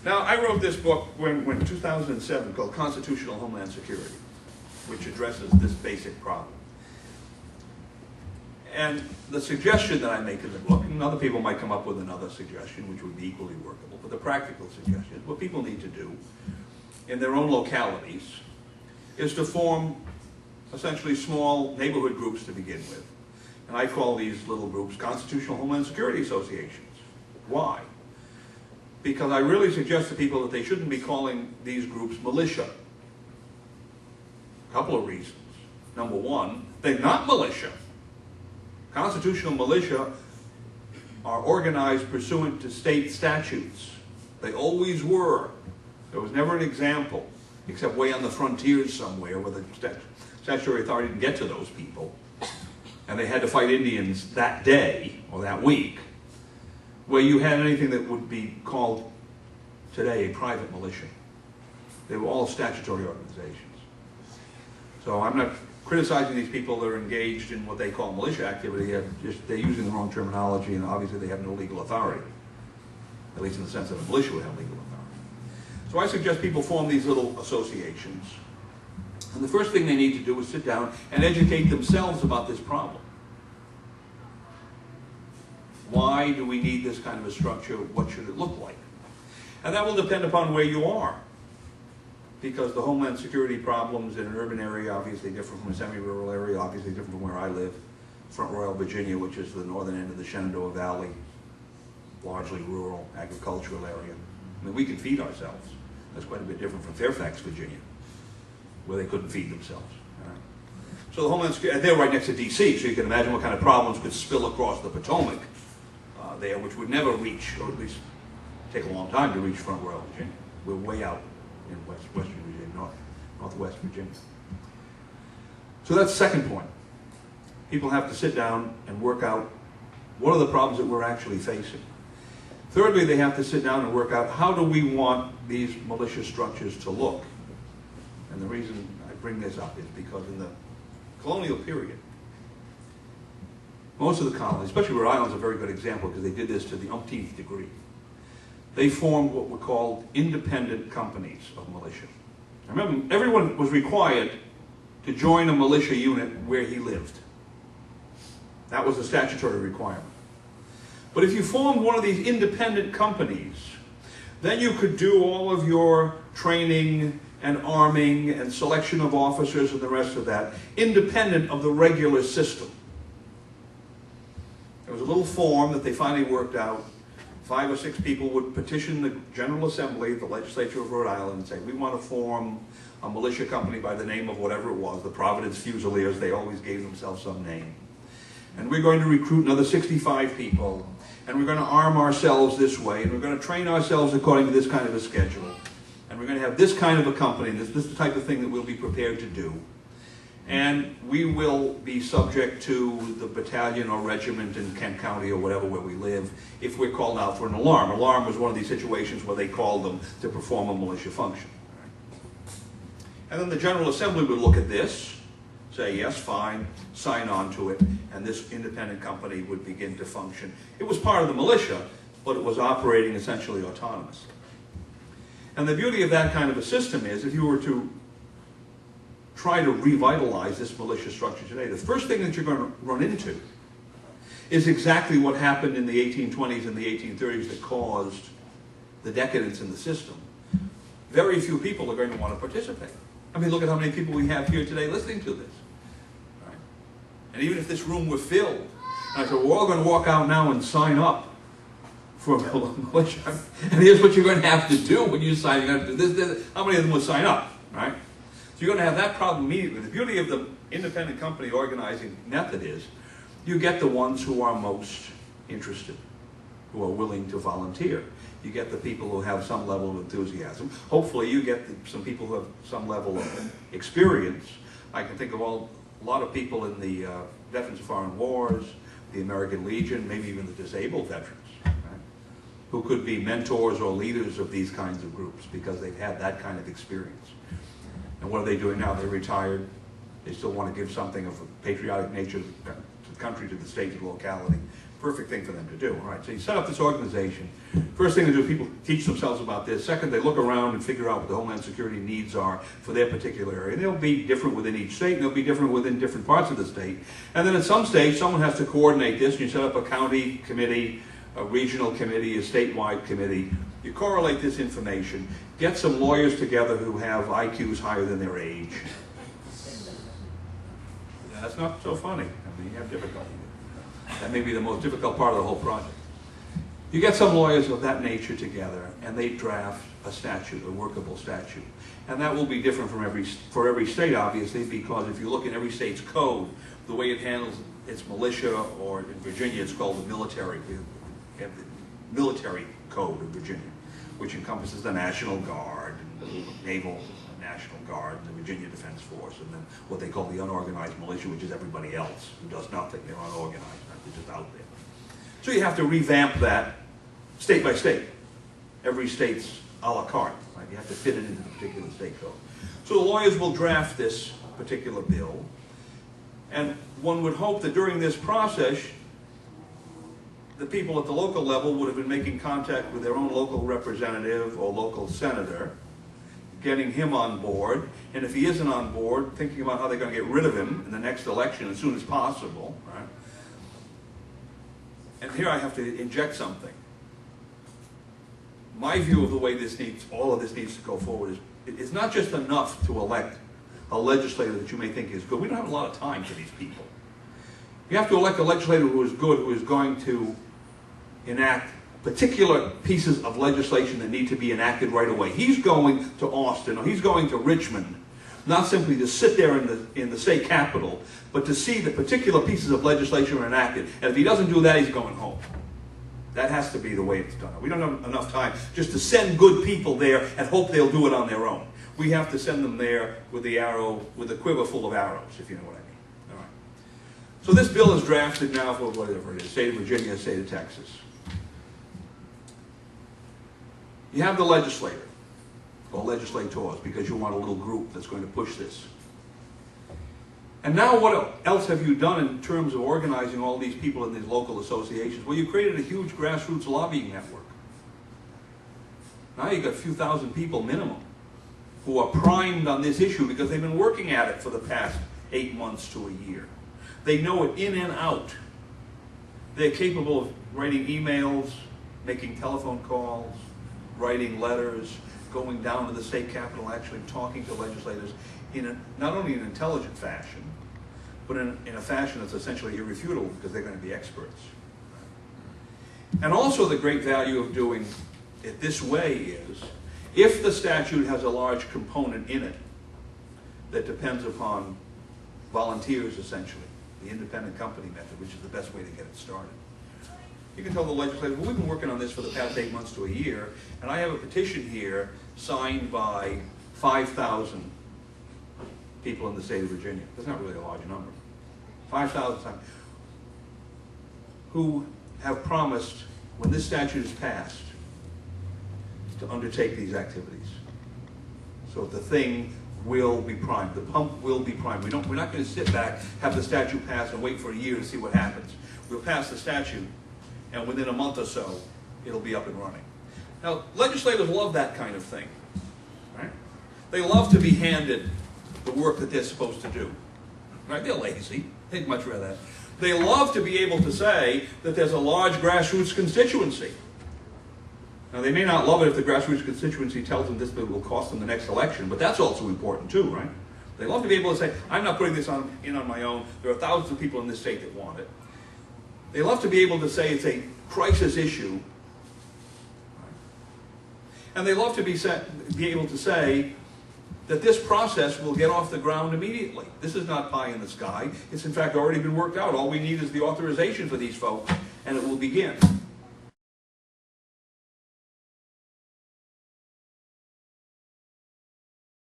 Now, I wrote this book in 2007 called Constitutional Homeland Security, which addresses this basic problem. And the suggestion that I make in the book, and other people might come up with another suggestion which would be equally workable, but the practical suggestion is what people need to do in their own localities is to form essentially small neighborhood groups to begin with. And I call these little groups Constitutional Homeland Security Associations. Why? Because I really suggest to people that they shouldn't be calling these groups militia. A couple of reasons. Number one, they're not militia. Constitutional militia are organized pursuant to state statutes. They always were. There was never an example, except way on the frontiers somewhere where the statutory authority didn't get to those people, and they had to fight Indians that day or that week, where you had anything that would be called today a private militia. They were all statutory organizations. So I'm not criticizing these people that are engaged in what they call militia activity. They're using the wrong terminology, and obviously they have no legal authority, at least in the sense that a militia would have legal authority. So I suggest people form these little associations. And the first thing they need to do is sit down and educate themselves about this problem. Why do we need this kind of a structure? What should it look like? And that will depend upon where you are, because the homeland security problems in an urban area obviously differ from a semi-rural area, obviously different from where I live, Front Royal, Virginia, which is the northern end of the Shenandoah Valley, largely rural, agricultural area. I mean, we can feed ourselves. That's quite a bit different from Fairfax, Virginia, where they couldn't feed themselves. Right? So the Homeland Security, they're right next to D.C., so you can imagine what kind of problems could spill across the Potomac there, which would never reach, or at least take a long time to reach Front Royal, Virginia. We're way out in western Virginia, northwest Virginia. So that's the second point. People have to sit down and work out what are the problems that we're actually facing. Thirdly, they have to sit down and work out how do we want these militia structures to look. And the reason I bring this up is because in the colonial period, most of the colonies, especially Rhode Island's a very good example because they did this to the umpteenth degree. They formed what were called independent companies of militia. Remember, everyone was required to join a militia unit where he lived. That was a statutory requirement. But if you formed one of these independent companies, then you could do all of your training and arming and selection of officers and the rest of that independent of the regular system. There was a little form that they finally worked out. 5 or 6 people would petition the General Assembly, the legislature of Rhode Island, and say, we want to form a militia company by the name of whatever it was, the Providence Fusiliers. They always gave themselves some name. And we're going to recruit another 65 people, and we're going to arm ourselves this way, and we're going to train ourselves according to this kind of a schedule. And we're going to have this kind of a company, this is the type of thing that we'll be prepared to do. And we will be subject to the battalion or regiment in Kent County or whatever where we live if we're called out for an alarm. Alarm was one of these situations where they called them to perform a militia function. And then the General Assembly would look at this, say, yes, fine, sign on to it, and this independent company would begin to function. It was part of the militia, but it was operating essentially autonomously. And the beauty of that kind of a system is, if you were to try to revitalize this militia structure today, the first thing that you're going to run into is exactly what happened in the 1820s and the 1830s that caused the decadence in the system. Very few people are going to want to participate. I mean, look at how many people we have here today listening to this. Right? And even if this room were filled, and I said, we're all going to walk out now and sign up for a militia, and here's what you're going to have to do when you sign up. How many of them will sign up, right? So you're going to have that problem immediately. The beauty of the independent company organizing method is you get the ones who are most interested, who are willing to volunteer. You get the people who have some level of enthusiasm. Hopefully you get some people who have some level of experience. I can think of a lot of people in the Veterans of Foreign Wars, the American Legion, maybe even the disabled veterans, right, who could be mentors or leaders of these kinds of groups because they've had that kind of experience. And what are they doing now? They're retired. They still want to give something of a patriotic nature to the country, to the state, to the locality. perfect thing for them to do. All right, so you set up this organization. First thing to do, people teach themselves about this. Second, they look around and figure out what the Homeland Security needs are for their particular area. And they'll be different within each state, and they'll be different within different parts of the state. And then at some stage, someone has to coordinate this. You set up a county committee, a regional committee, a statewide committee. You correlate this information, get some lawyers together who have IQs higher than their age. That's not so funny. I mean, you have difficulty. That may be the most difficult part of the whole project. You get some lawyers of that nature together, and they draft a statute, a workable statute. And that will be different for every state, obviously, because if you look at every state's code, the way it handles its militia, or in Virginia it's called the military. We have the military code of Virginia, which encompasses the National Guard, the Naval National Guard, the Virginia Defense Force, and then what they call the unorganized militia, which is everybody else who does nothing. They're unorganized, they're just out there. So you have to revamp that state by state. Every state's a la carte, right? You have to fit it into the particular state code. So the lawyers will draft this particular bill, and one would hope that during this process, the people at the local level would have been making contact with their own local representative or local senator, getting him on board, and if he isn't on board, thinking about how they're going to get rid of him in the next election as soon as possible, right? And here I have to inject something. My view of the way all of this needs to go forward is it's not just enough to elect a legislator that you may think is good. We don't have a lot of time for these people. You have to elect a legislator who is good, who is going to enact particular pieces of legislation that need to be enacted right away. He's going to Austin, or he's going to Richmond, not simply to sit there in the state capitol, but to see the particular pieces of legislation are enacted. And if he doesn't do that, he's going home. That has to be the way it's done. We don't have enough time just to send good people there and hope they'll do it on their own. We have to send them there with the quiver full of arrows, if you know what I mean. All right. So this bill is drafted now for whatever it is, state of Virginia, state of Texas. You have the legislator, or legislators, because you want a little group that's going to push this. And now what else have you done in terms of organizing all these people in these local associations? Well, you created a huge grassroots lobbying network. Now you've got a few thousand people minimum who are primed on this issue because they've been working at it for the past 8 months to a year. They know it in and out. They're capable of writing emails, making telephone calls, writing letters, going down to the state capitol, actually talking to legislators in not only an intelligent fashion, but in a fashion that's essentially irrefutable because they're going to be experts. And also the great value of doing it this way is, if the statute has a large component in it that depends upon volunteers essentially, the independent company method, which is the best way to get it started. You can tell the legislators, well, we've been working on this for the past 8 months to a year, and I have a petition here signed by 5,000 people in the state of Virginia. That's not really a large number. 5,000 who have promised, when this statute is passed, to undertake these activities. So the thing will be primed. The pump will be primed. We're not going to sit back, have the statute pass, and wait for a year to see what happens. We'll pass the statute, and within a month or so, it'll be up and running. Now, legislators love that kind of thing, right? They love to be handed the work that they're supposed to do, right? They're lazy. They'd much rather that. They love to be able to say that there's a large grassroots constituency. Now, they may not love it if the grassroots constituency tells them this bill will cost them the next election, but that's also important too, right? They love to be able to say, I'm not putting this in on my own. There are thousands of people in this state that want it. They love to be able to say it's a crisis issue. And they love to be able to say that this process will get off the ground immediately. This is not pie in the sky. It's in fact already been worked out. All we need is the authorization for these folks, and it will begin.